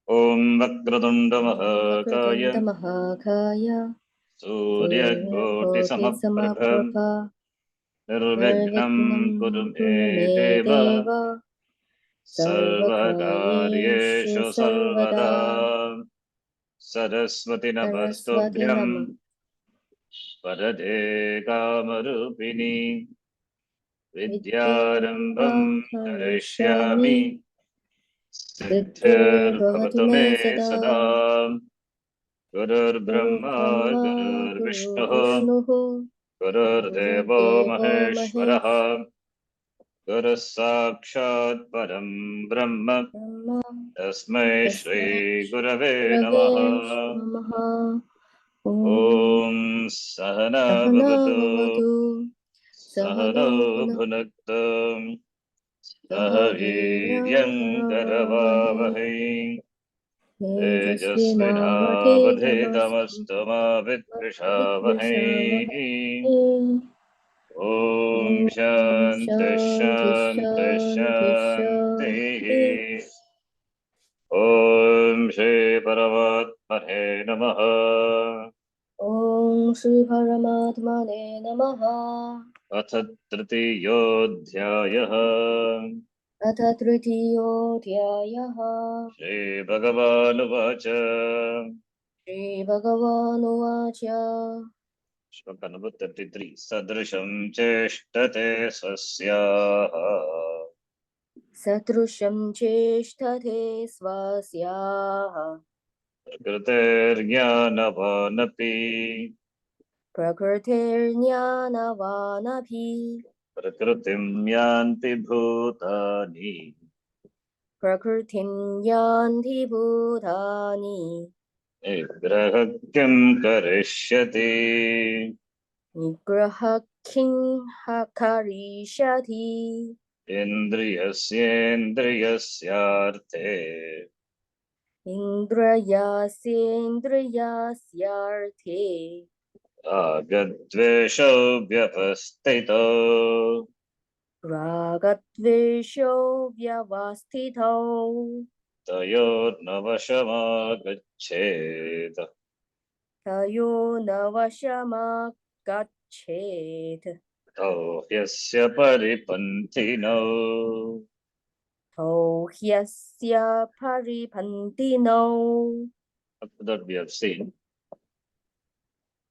Om Vakratunda Mahakaya Suryakoti Samaprabha Nirvignam Kuru Me Deva Sarvakaryeshu Sarvada Saraswati Namastubhyam Varade Kamarupini Vidyarambam Karishyami Siddhir Bhavatu Me Sada Gurur Brahma Gurur Vishnu Gurur Devo Maheshwaraha Guru Sakshat Param Brahma Tasmai Shri Gurave Namaha Om Sahana Bhavatu Sahano Bhunaktu Sahaviryam Karavavahai Tejasvinavadhetamastu ma vidvishavahai Om Shanti Shanti Shanti Om Shri Paramatmane Namaha Om Shri Paramatmane Namaha. Atha Tritiyodhyayah Atha Tritiyodhyayah. Shri Bhagavanuvacha Shri Bhagavanuvacha. Shloka number 33 Sadrisham Cheshtate Swasyaha Satrusham cheshtate swasyaha. Prakritirjnanavanapi Prakritirjnanavanapi. Prakritim yanti bhutani Prakritim yanti bhutani. Nigraha kim karishyati Nigraha kim karishyati. Indriyasyendriyasyarthe Indrayasyendriyasyarthe. Ragadvesho vyavastito Ragadvesho vyavastito. Tayor navashamagachet Tayo navashamagachet. Tau yasya paripantino Tau hyasya paripantino. After that we have seen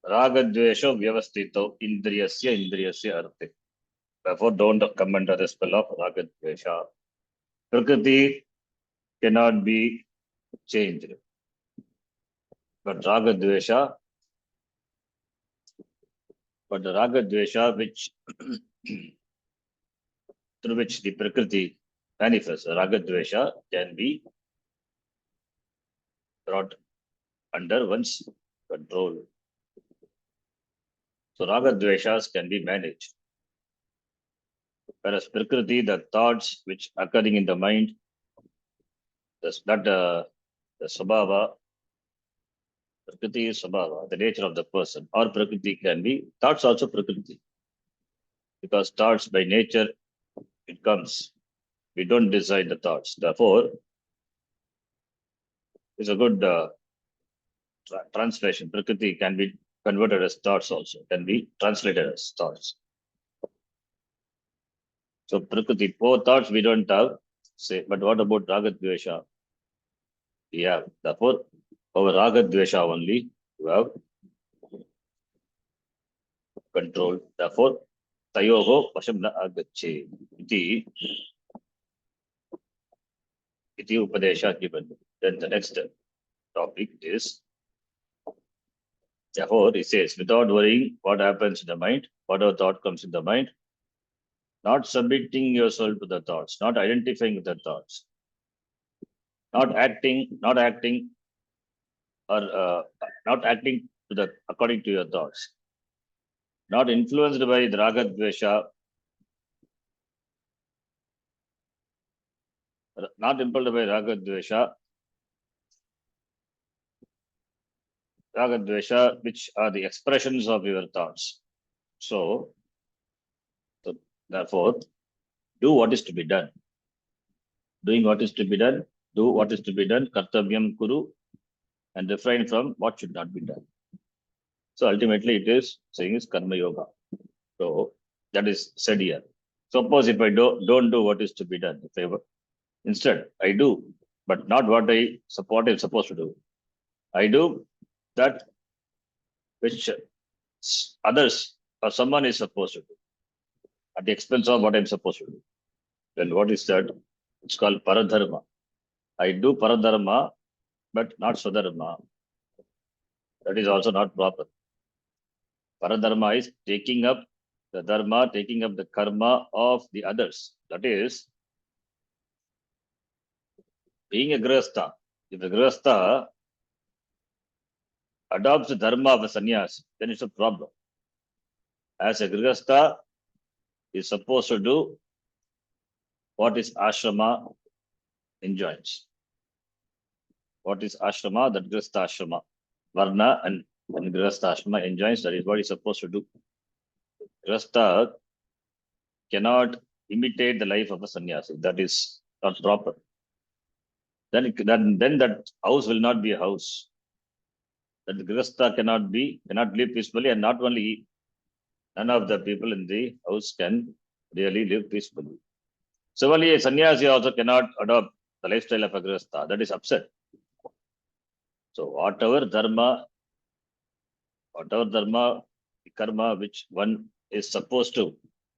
Ragadvesho vyavastito indriyasya indriyasya arte. Therefore, don't come under the spell of Ragadvesha. Prakriti cannot be changed. But Ragadvesha, but the Ragadvesha which through which the Prakriti manifests, Ragadvesha can be brought under one's control. So Ragadveshas can be managed. Whereas Prakriti, the thoughts which occurring in the mind, the Swabhava, Prakriti is Swabhava, the nature of the person, or Prakriti can be, thoughts also Prakriti. Because thoughts by nature, it comes. We don't decide the thoughts. Therefore, it's a good translation. Prakriti can be converted as thoughts also, can be translated as thoughts. So Prakriti, four thoughts we don't have, say, but what about Ragadvesha? We have. Therefore, over Ragadvesha only, you have control. Therefore, Tayoho Vasham na agache. Iti Upadesha given. Then the next topic is, therefore, he says, without worrying what happens in the mind, whatever thought comes in the mind, not submitting yourself to the thoughts, not identifying with the thoughts, not acting or not acting to the according to your thoughts, not influenced by the raga dvesha, not impelled by raga dvesha, which are the expressions of your thoughts. So therefore, do what is to be done. Doing what is to be done, Do what is to be done, kartavyam kuru, and refrain from what should not be done. So ultimately it is saying is karma yoga. So that is said here. Suppose if I don't do what is to be done, instead I do, but not what I'm supposed to do. I do that which others or someone is supposed to do at the expense of what I'm supposed to do. Then what is that? It's called paradharma. I do paradharma, but not swadharma. That is also not proper. Paradharma is taking up the dharma, taking up the karma of the others. That is being a grihastha. If a grihastha adopts the dharma of a sannyas, then it's a problem. As a grihastha is supposed to do what is ashrama enjoins. What is ashrama? That grihastha ashrama. Varna and grihastha ashrama enjoins, that is what he's supposed to do. Grihastha cannot imitate the life of a sannyasi. That is not proper. Then that house will not be a house. That the grihastha cannot live peacefully, and not only none of the people in the house can really live peacefully. Similarly, a sannyasi also cannot adopt the lifestyle of a grihastha. That is upset. So whatever dharma, the karma which one is supposed to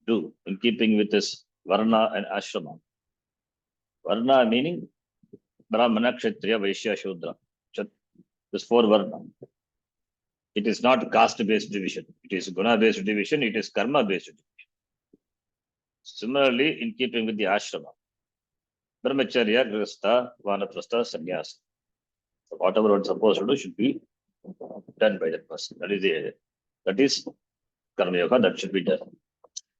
do in keeping with this varna and ashrama. Varna meaning Brahmana, Kshatriya, Vaishya, Shudra. This four varna. It is not caste-based division. It is guna-based division. It is karma-based division. Similarly, in keeping with the ashrama, brahmacharya, grihastha, vanaprastha, sannyasa. So whatever one is supposed to do should be done by that person. That is karma yoga. That should be done.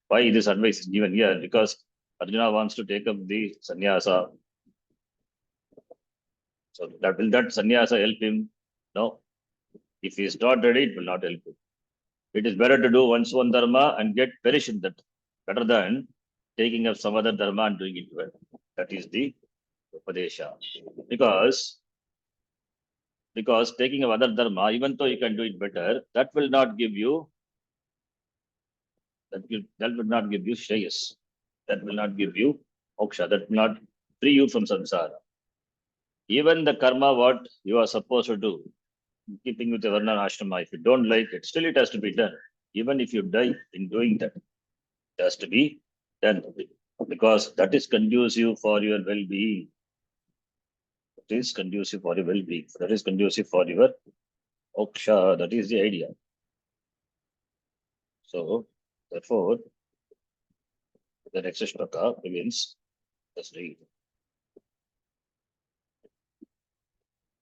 Why this advice is given here? Because Arjuna wants to take up the sannyasa. So will that sannyasa help him? No. If he is not ready, it will not help him. It is better to do one's own dharma and get perish in that, better than taking up some other dharma and doing it well. That is the upadesha. Because taking up other dharma, even though you can do it better, that will not give you shreyas. That will not give you moksha. That will not free you from samsara. Even the karma what you are supposed to do, keeping with the varna and ashrama, if you don't like it, still it has to be done. Even if you die in doing that, it has to be done, because that is conducive for your well-being. It is conducive for your well-being. That is conducive for your moksha. That is the idea. So, therefore, the next shloka begins. Let's read.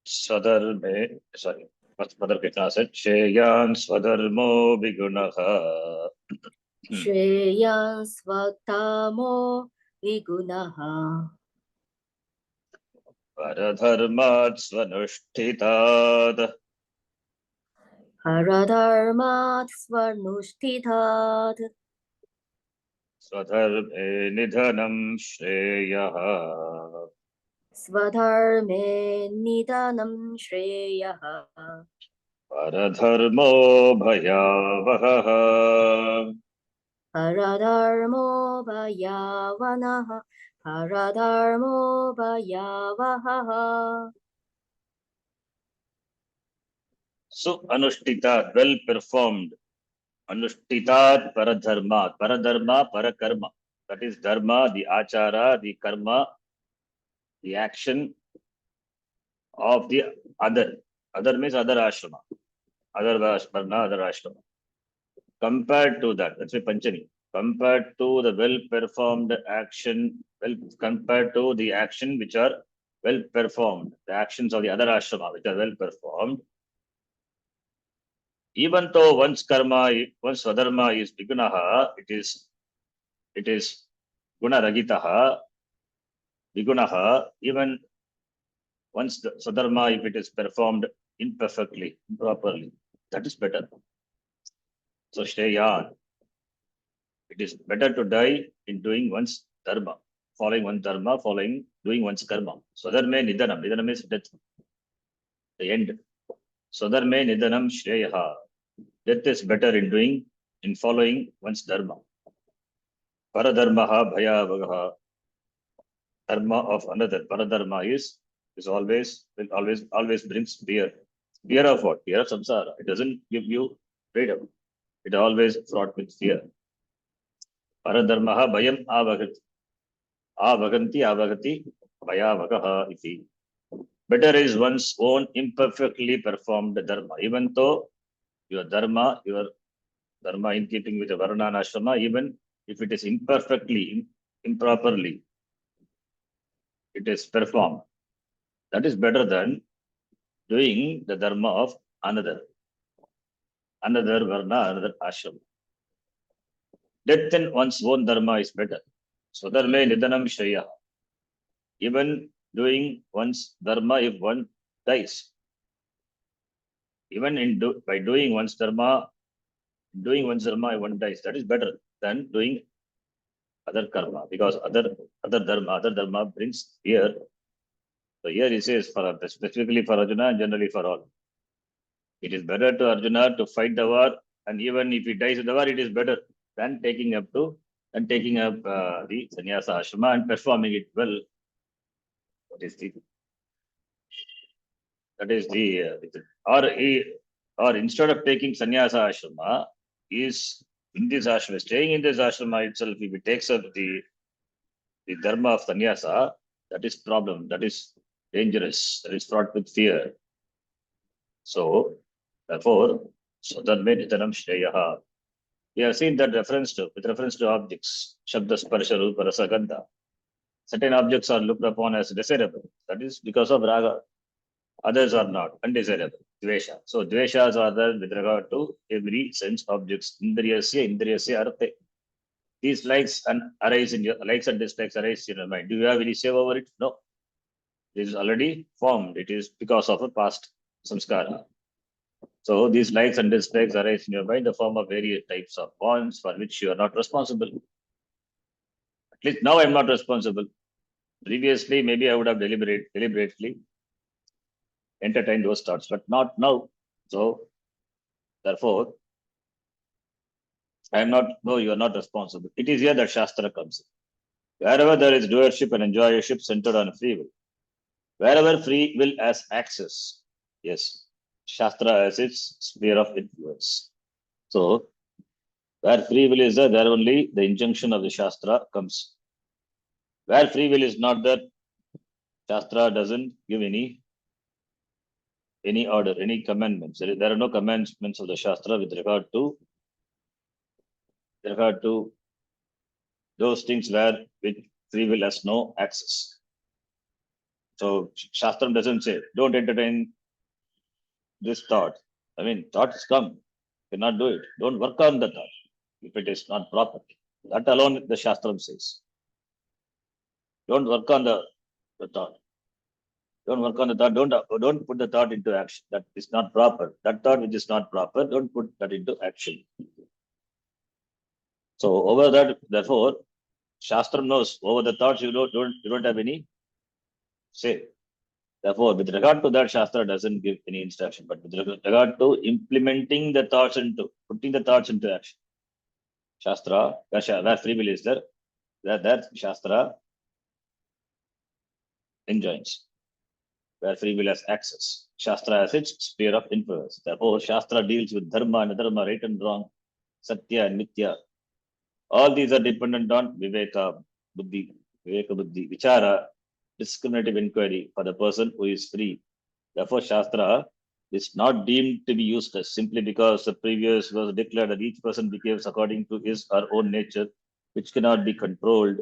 Swadharme, sorry, Mother Krishna said, Sheyan Swadharmo Vigunaha. Shreyan svatamo vigunaha. Paradharmat Svanushtitad. Paradharmat svanushtitad. Swadharme Nidhanam Shreyaha. Swadharme nidanam shreyaha. Paradharmo Bhayavaha. Paradharmo bhayavanaha. Paradharmo bhayavaha. So Anushtitad, well performed. Anushtitad Paradharma. Paradharma, Parakarma. That is dharma, the achara, the karma, the action of the other. Other means other ashrama. Other varna, other ashrama. Compared to that, that's why Panchami. Compared to the well-performed action, compared to the action which are well-performed, the actions of the other ashrama which are well-performed, even though one's swadharma is vigunaha, it is guna ragitaha, vigunaha, even once the swadharma, if it is performed imperfectly, improperly, that is better. So Shreyan, it is better to die in doing one's dharma, following doing one's karma. Swadarme nidanam. Nidanam is death, the end. Swadarme nidanam shreyaha. Death is better in following one's dharma. Paradharmaha bhayavagaha. Dharma of another. Paradharma is always brings fear. Fear of what? Fear of samsara. It doesn't give you freedom. It always fraught with fear. Paradharmaha bhayam avagati. Avagati bhayavagaha iti. Better is one's own imperfectly performed dharma. Even though your dharma in keeping with the varna and ashrama, even if it is improperly, it is performed. That is better than doing the dharma of another varna, another ashrama. Death in one's own dharma is better. Swadarme nidanam shreya. Even doing one's dharma if one dies. Even by doing one's dharma if one dies, that is better than doing other karma, because other dharma brings fear. So here he says specifically for Arjuna and generally for all. It is better to Arjuna to fight the war, and even if he dies in the war, it is better than taking up the sannyasa ashrama and performing it well. Or instead of taking sannyasa ashrama, is in this ashrama, staying in this ashrama itself, if he takes up the dharma of sannyasa, that is problem, that is dangerous, that is fraught with fear. So, therefore, Swadarme nidanam shreyaha. We have seen that with reference to objects, Shabda, Sparsha, Rupa, Rasa, Gandha. Certain objects are looked upon as desirable. That is because of raga. Others are not, undesirable. Dvesha. So dveshas are there with regard to every sense objects. Indriyasya arte. These likes and dislikes arise in your mind. Do you have any say over it? No. It is already formed. It is because of a past samskara. So these likes and dislikes arise in your mind in the form of various types of bonds for which you are not responsible. At least now I am not responsible. Previously, maybe I would have deliberately entertained those thoughts, but not now. So therefore, I am not, no, you are not responsible. It is here that Shastra comes in. Wherever there is doership and enjoyership centered on free will, wherever free will has access, yes, Shastra has its sphere of influence. So, where free will is there only the injunction of the Shastra comes. Where free will is not there, Shastra doesn't give any order, any commandments. There are no commandments of the Shastra with regard to those things where with free will has no access. So Shastram doesn't say, don't entertain this thought. I mean, thoughts come, you cannot do it. Don't work on the thought if it is not proper. That alone the Shastram says. Don't work on the thought. Don't work on the thought. Don't put the thought into action. That is not proper. That thought which is not proper, don't put that into action. So over that, therefore, Shastram knows over the thoughts you don't have any say. Therefore, with regard to that, Shastra doesn't give any instruction, but with regard to implementing the thoughts putting the thoughts into action, Shastra, where free will is there, that Shastra enjoins. Where free will has access. Shastra has its sphere of influence. Therefore, Shastra deals with dharma and adharma, right and wrong, satya and mithya. All these are dependent on viveka buddhi, vichara, discriminative inquiry for the person who is free. Therefore, Shastra is not deemed to be useless simply because the previous was declared that each person behaves according to his or own nature, which cannot be controlled.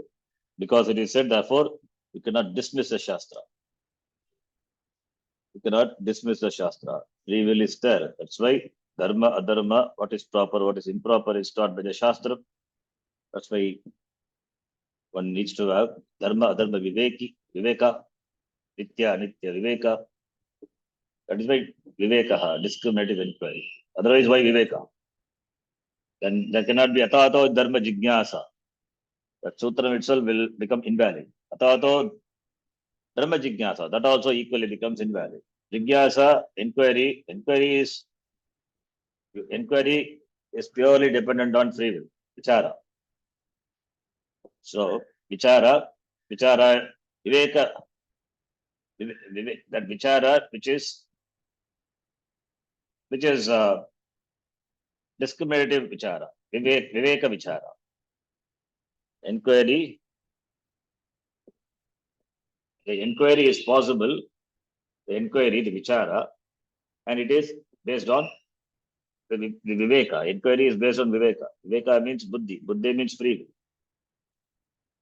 Because it is said, therefore, you cannot dismiss the Shastra. You cannot dismiss the Shastra. Free will is there. That's why dharma, adharma, what is proper, what is improper is taught by the Shastra. That's why one needs to have dharma, adharma, viveka, nitya, viveka. That is why viveka, discriminative inquiry. Otherwise, why viveka? Then there cannot be atato dharma jignasa. That sutra itself will become invalid. Atato Dharma jignasa, that also equally becomes invalid. Jignasa, inquiry is purely dependent on free will, vichara. So, vichara, viveka, that vichara, which is discriminative vichara, viveka vichara. Inquiry, the inquiry is possible, the vichara, and it is based on the viveka. Inquiry is based on viveka. Viveka means buddhi. Buddhi means free will.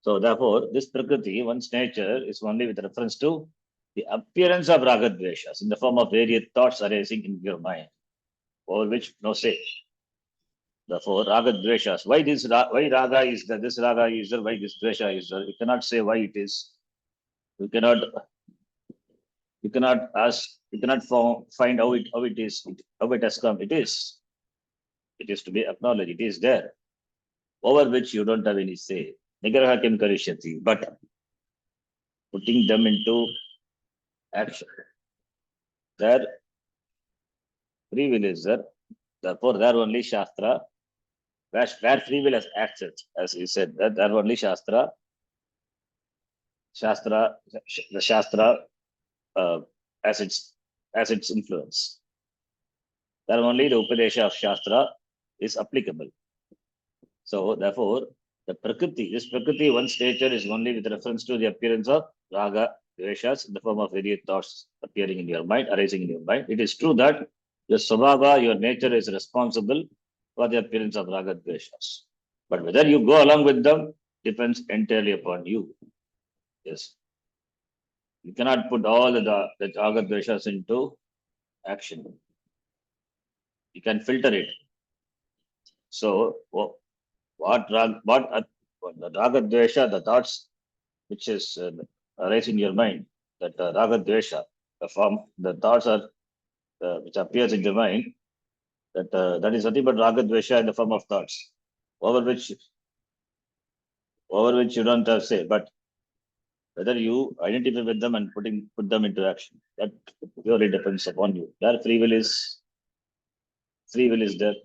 So therefore, this prakriti, one's nature, is only with reference to the appearance of raga dveshas in the form of various thoughts arising in your mind, over which no say. Therefore, raga dveshas. Why raga is there? This raga is there. Why this dvesha is there? You cannot say why it is. You cannot. You cannot ask. You cannot find how it is. How it has come. It is. It is to be acknowledged. It is there, over which you don't have any say. Nigraha kim karishyati. But putting them into action, there free will is there. Therefore, there only Shastra, where free will has acted, as he said, that there only Shastra, the Shastra as its influence. There only the Upadesha of Shastra is applicable. So, therefore, this Prakriti, one's nature is only with reference to the appearance of Raga, Dveshas in the form of various thoughts appearing in your mind, arising in your mind. It is true that your Svabhava, your nature is responsible for the appearance of Raga, Dveshas. But whether you go along with them depends entirely upon you. Yes. You cannot put all the Raga, Dveshas into action. You can filter it. So, what the Raga, Dvesha, the thoughts which is arise in your mind, that raga dvesha, the thoughts are which appears in the mind, that is nothing but raga dvesha in the form of thoughts, over which you don't have say, but whether you identify with them and put them into action, that purely depends upon you. There free will is there.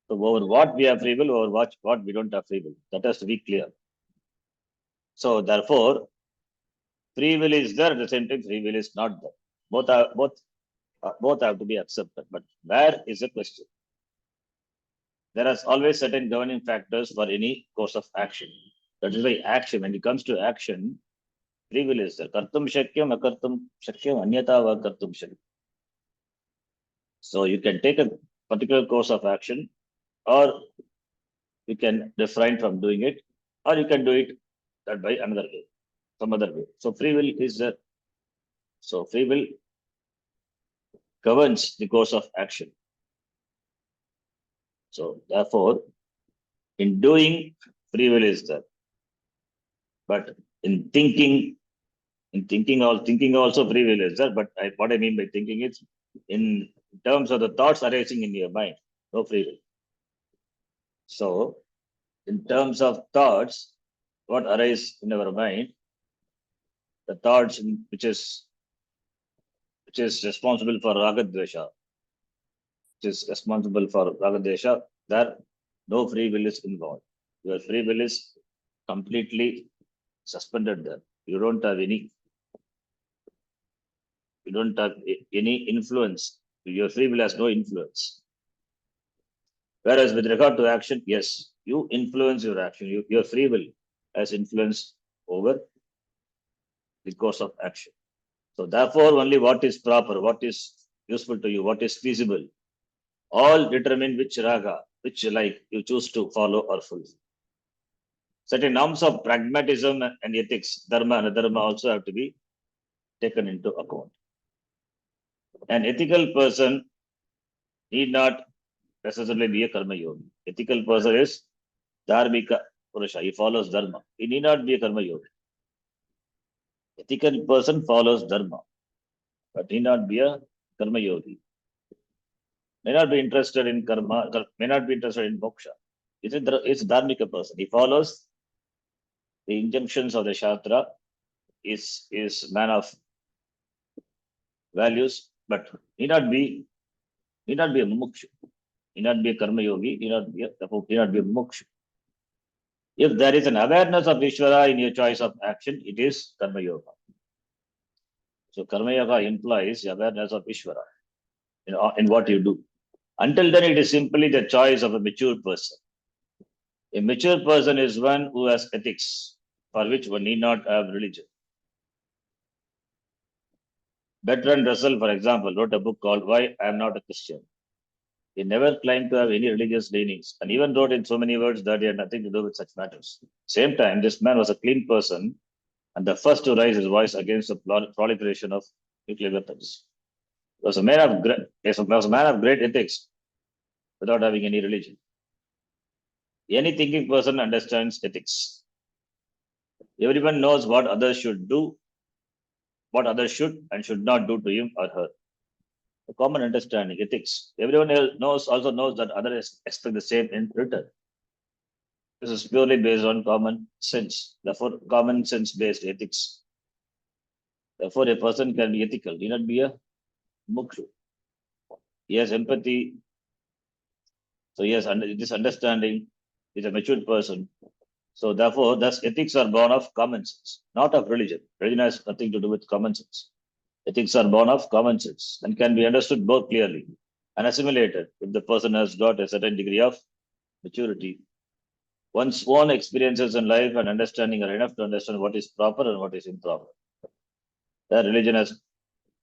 So over what we have free will, over what we don't have free will, that has to be clear. So therefore, free will is there, at the same time free will is not there. Both have to be accepted. But where is the question? There are always certain governing factors for any course of action. That is why action, when it comes to action, free will is there. Kartum shakyam, akartum shakyam, anyata va kartum shakyam. So you can take a particular course of action, or you can refrain from doing it, or you can do it that by another way, some other way. So free will is there. So free will governs the course of action. So therefore, in doing, free will is there. But in thinking also free will is there. But what I mean by thinking is in terms of the thoughts arising in your mind, no free will. So in terms of thoughts, what arise in our mind, the thoughts which is responsible for raga dvesha, there no free will is involved. Your free will is completely suspended there. You don't have any influence. Your free will has no influence. Whereas with regard to action, yes, you influence your action. Your free will has influence over the course of action. So therefore, only what is proper, what is useful to you, what is feasible, all determine which raga, which like you choose to follow or fulfill. Certain norms of pragmatism and ethics, dharma and adharma also have to be taken into account. An ethical person need not necessarily be a karma yogi. Ethical person is dharmika purusha. He follows dharma. He need not be a karma yogi. Ethical person follows dharma, but need not be a karma yogi. May not be interested in karma, may not be interested in moksha. It's a dharmika person. He follows the injunctions of the Shastra is man of values, but need not be a mukshu, need not be a karma yogi, need not be a mukshu. If there is an awareness of Ishvara in your choice of action, it is karma yoga. So karma yoga implies awareness of Ishvara in what you do. Until then, it is simply the choice of a mature person. A mature person is one who has ethics, for which one need not have religion. Bertrand Russell, for example, wrote a book called Why I Am Not a Christian. He never claimed to have any religious leanings and even wrote in so many words that he had nothing to do with such matters. Same time, this man was a clean person and the first to raise his voice against the proliferation of nuclear weapons. He was a man of great ethics without having any religion. Any thinking person understands ethics. Everyone knows what others should do, what others should and should not do to him or her. A common understanding, ethics. Everyone else also knows that others expect the same in return. This is purely based on common sense. Therefore, common sense based ethics. Therefore, a person can be ethical, need not be a mukshu. He has empathy. So, he has this understanding, is a mature person. So, therefore, thus ethics are born of common sense, not of religion. Religion has nothing to do with common sense. Ethics are born of common sense and can be understood both clearly and assimilated if the person has got a certain degree of maturity. One's own experiences in life and understanding are enough to understand what is proper and what is improper. That religion has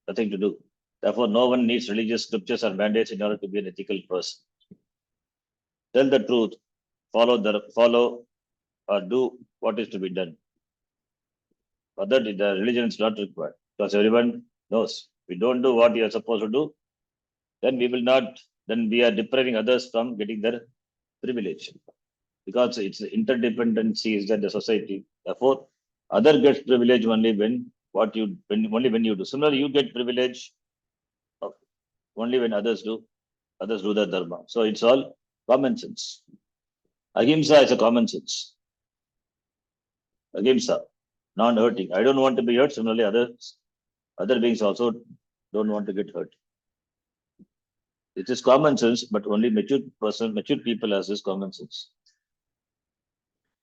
nothing to do. Therefore, no one needs religious scriptures or mandates in order to be an ethical person. Tell the truth, follow or do what is to be done. For that, the religion is not required because everyone knows if we don't do what you are supposed to do, then we are depriving others from getting their privilege. Because it's the interdependency is that the society. Therefore, other gets privilege only when you do. Similarly, you get privilege only when others do the dharma. So it's all common sense. Ahimsa is a common sense. Ahimsa, non-hurting. I don't want to be hurt. Similarly, other beings also don't want to get hurt. It is common sense, but only mature people has this common sense.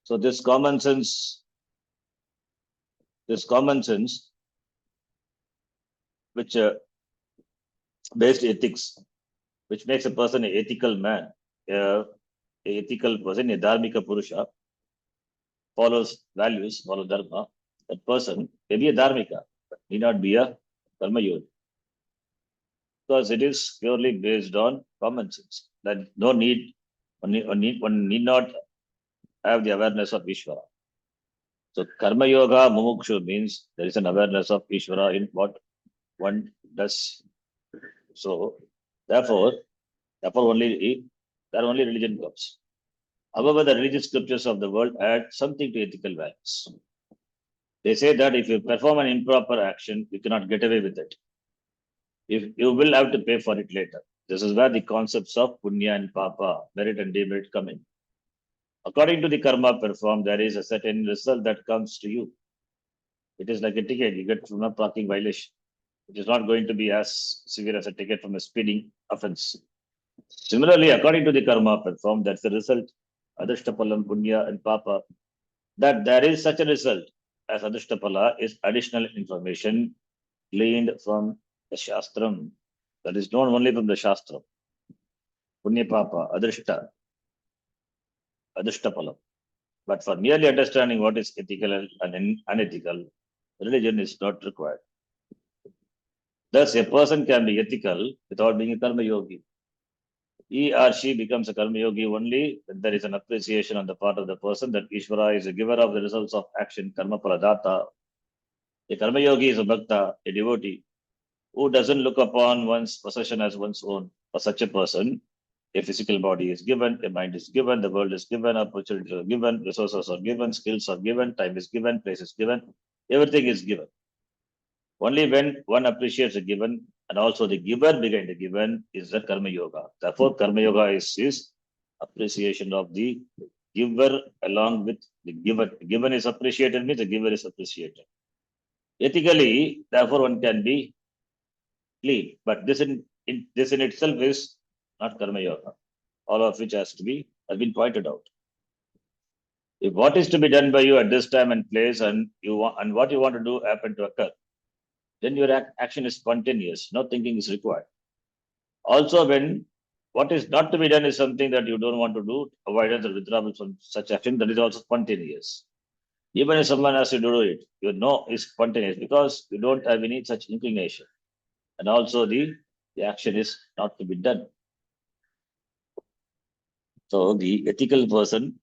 So this common sense, which based ethics, which makes a person an ethical man, a ethical person, a dharmika purusha, follows values, follows dharma. That person may be a dharmika, but need not be a karma yogi. Because it is purely based on common sense. That one need not have the awareness of Ishvara. So karma yoga mumukshu means there is an awareness of Ishvara in what one does. So therefore only religion comes. However, the religious scriptures of the world add something to ethical values. They say that if you perform an improper action, you cannot get away with it. If you will have to pay for it later. This is where the concepts of punya and papa, merit and demerit, come in. According to the karma performed, there is a certain result that comes to you. It is like a ticket you get from a parking violation. It is not going to be as severe as a ticket from a speeding offense. Similarly, according to the karma performed, that's the result, adhishtapalam, punya, and papa, that there is such a result as adhishtapala is additional information gleaned from the shastram. That is known only from the shastram. Punya papa, adhishtapalam. But for merely understanding what is ethical and unethical, religion is not required. Thus, a person can be ethical without being a karma yogi. He or she becomes a karma yogi only when there is an appreciation on the part of the person that Ishvara is a giver of the results of action, karma paradata. A karma yogi is a bhakta, a devotee, who doesn't look upon one's possession as one's own. For such a person, a physical body is given, a mind is given, the world is given, opportunities are given, resources are given, skills are given, time is given, place is given, everything is given. Only when one appreciates the given and also the giver behind the given is the karma yoga. Therefore, karma yoga is appreciation of the giver along with the giver. Given is appreciated means the giver is appreciated. ethically, therefore one can be clean. But this in itself is not karma yoga. All of which has been pointed out. If what is to be done by you at this time and place, and what you want to do happen to occur, then your action is spontaneous. No thinking is required. Also, when what is not to be done is something that you don't want to do, avoidance or withdrawal from such action, that is also spontaneous. Even if someone asks you to do it, you know is spontaneous because you don't have any such inclination. And also the action is not to be done. So the ethical person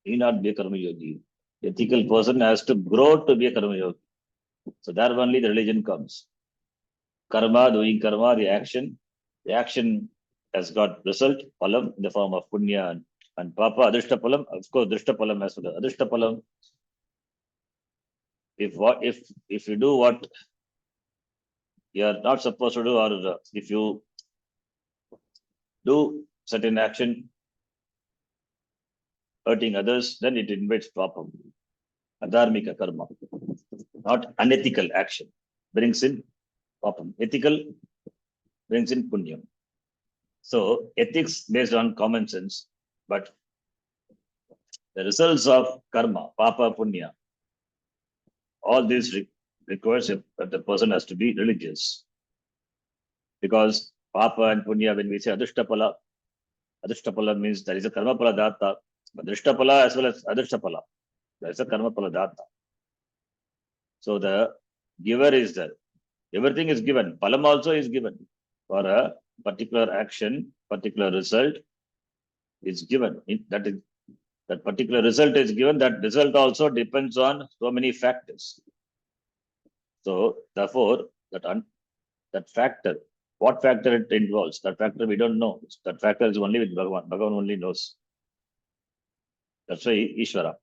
need not be a karma yogi. The ethical person has to grow to be a karma yogi. So there only the religion comes. Karma, doing karma, the action has got result, palam in the form of punya and papa, adrishta palam, of course, drishta palam as well. Adrishta palam, if you do what you are not supposed to do, or if you do certain action hurting others, then it invites papa, adharmika karma, not unethical action, brings in papam. Ethical brings in punyam. So ethics based on common sense, but the results of karma, papa, punya, all these requires that the person has to be religious. Because papa and punya, when we say adhishtapala means there is a karma pala data, but drishtapala as well as adhishtapala, there is a karma pala data. So the giver is there. Everything is given. Palam also is given. For a particular action, particular result is given. That particular result is given. That result also depends on so many factors. So therefore, that factor, what factor it involves, that factor we don't know. That factor is only with Bhagavan. Bhagavan only knows. That's why Ishvara.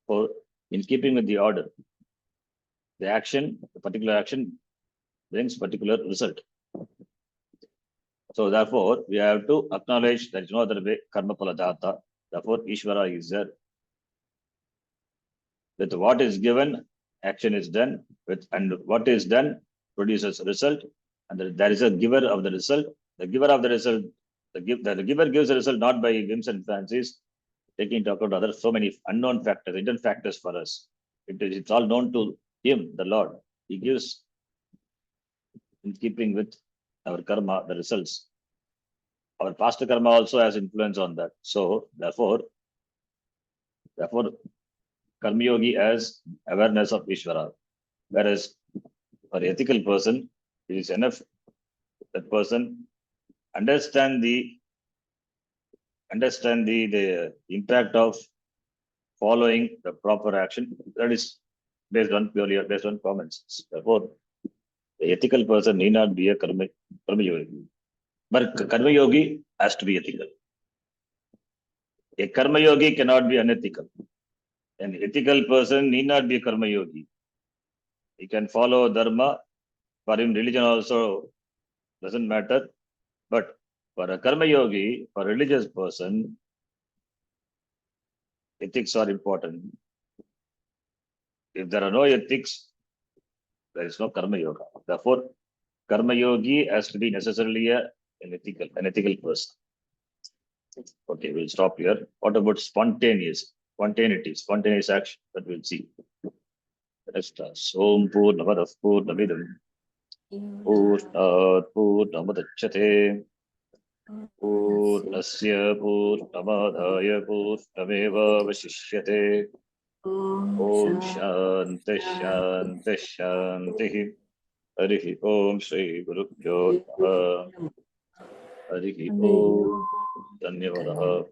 For in keeping with the order, the particular action brings particular result. So therefore, we have to acknowledge there is no other way, karma pala data. Therefore, Ishvara is there. With what is given, action is done. And what is done produces a result. And there is a giver of the result. The giver of the result, the giver gives the result not by whims and fancies, taking into account other so many unknown factors, hidden factors for us. It's all known to him, the Lord. He gives in keeping with our karma, the results. Our past karma also has influence on that. So therefore, karma yogi has awareness of Ishvara. Whereas for ethical person, it is enough that person understand the impact of following the proper action. That is based on common sense. Therefore, the ethical person need not be a karma yogi. But karma yogi has to be ethical. A karma yogi cannot be unethical. An ethical person need not be a karma yogi. He can follow dharma. For him, religion also doesn't matter. But for a karma yogi, for a religious person, ethics are important. If there are no ethics, there is no karma yoga. Therefore, karma yogi has to be necessarily an ethical person. Okay, we'll stop here. What about spontaneous action that we'll see? Let's start. Om Purnamadav Purnamidam Purnat Purnamadachyate Purnasya Purnamadaya Purnameva Vashishyate. Om Shanti Shanti Shanti. Harihi Om Shri Guru Pyo Namaha. Harihi Om. Dhanyavadaha.